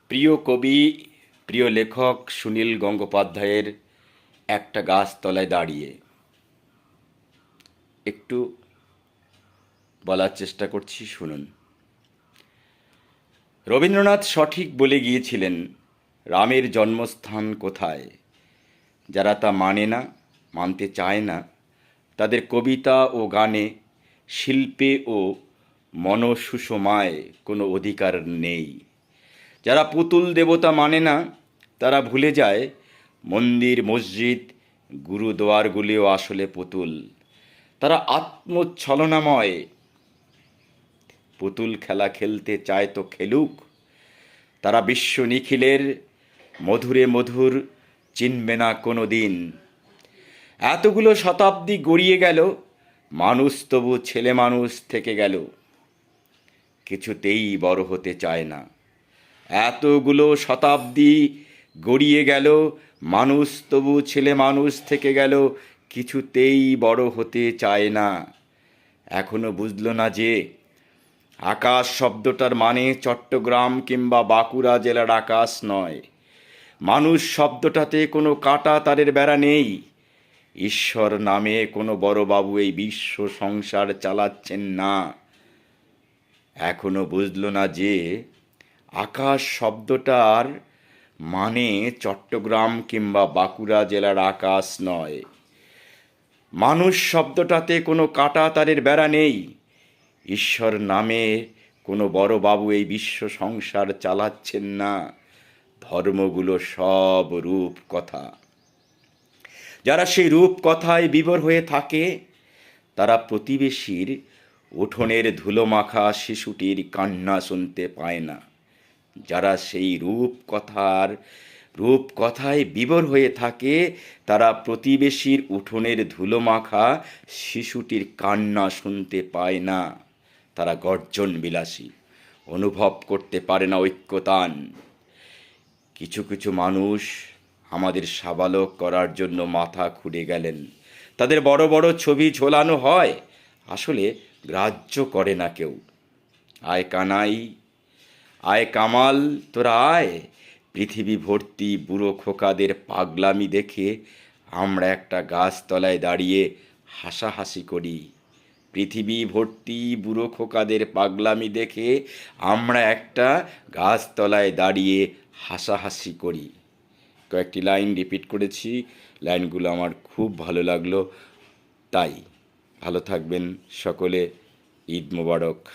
প্রিয় কবি, প্রিয় লেখক সুনীল গঙ্গোপাধ্যায়ের একটা গাছতলায় দাঁড়িয়ে একটু বলার চেষ্টা করছি, শুনুন। রবীন্দ্রনাথ সঠিক বলে গিয়েছিলেন, রামের জন্মস্থান কোথায়। যারা তা মানে না, মানতে চায় না, তাদের কবিতা ও গানে, শিল্পে ও মনসুষমায় কোনো অধিকার নেই। যারা পুতুল দেবতা মানে না, তারা ভুলে যায় মন্দির, মসজিদ, গুরুদুয়ারগুলিও আসলে পুতুল। তারা আত্মছলনাময়। পুতুল খেলা খেলতে চায় তো খেলুক। তারা বিশ্ব নিখিলের মধুরে মধুর চিনবে না কোনো দিন। এতগুলো শতাব্দী গড়িয়ে গেল, মানুষ তবু ছেলে মানুষ থেকে গেল, কিছুতেই বড় হতে চায় না। এতগুলো শতাব্দী গড়িয়ে গেল, মানুষ তবু ছেলে মানুষ থেকে গেল, কিছুতেই বড় হতে চায় না। এখনো বুঝল না যে আকাশ শব্দটার মানে চট্টগ্রাম কিংবা বাঁকুড়া জেলার আকাশ নয়। মানুষ শব্দটাতে কোনো কাঁটা তারের বেড়া নেই। ঈশ্বর নামে কোনো বড়বাবু এই বিশ্ব সংসার চালাচ্ছেন না। এখনো বুঝল না যে আকাশ শব্দটার মানে চট্টগ্রাম কিংবা বাঁকুড়া জেলার আকাশ নয়। মানুষ শব্দটাতে কোনো কাঁটা তারের বেড়া নেই। ঈশ্বর নামে কোনো বড়বাবু এই বিশ্ব সংসার চালাচ্ছেন না। ধর্মগুলো সব রূপ কথা। যারা সেই রূপ কথায় বিভোর হয়ে থাকে, তারা প্রতিবেশীর উঠোনের ধুলোমাখা শিশুটির কান্না শুনতে পায় না। যারা সেই রূপকথায় বিভোর হয়ে থাকে, তারা প্রতিবেশীর উঠোনের ধুলোমাখা শিশুটির কান্না শুনতে পায় না। তারা গর্জন বিলাসী, অনুভব করতে পারে না ঐক্যতান। কিছু কিছু মানুষ আমাদের সাবালক করার জন্য মাথা খুঁড়ে গেলেন। তাদের বড় বড় ছবি ঝোলানো হয়, আসলে গ্রাহ্য করে না কেউ। আয় কানাই, আয় কামাল, তোরা আয়। পৃথিবী ভর্তি বুড়ো খোকাদের পাগলামি দেখে আমরা একটা গাছতলায় দাঁড়িয়ে হাসাহাসি করি। পৃথিবী ভর্তি বুড়ো খোকাদের পাগলামি দেখে আমরা একটা গাছতলায় দাঁড়িয়ে হাসাহাসি করি। কয়েকটি লাইন রিপিট করেছি, লাইনগুলো আমার খুব ভালো লাগলো। তাই ভালো থাকবেন সকলে। ঈদ মোবারক।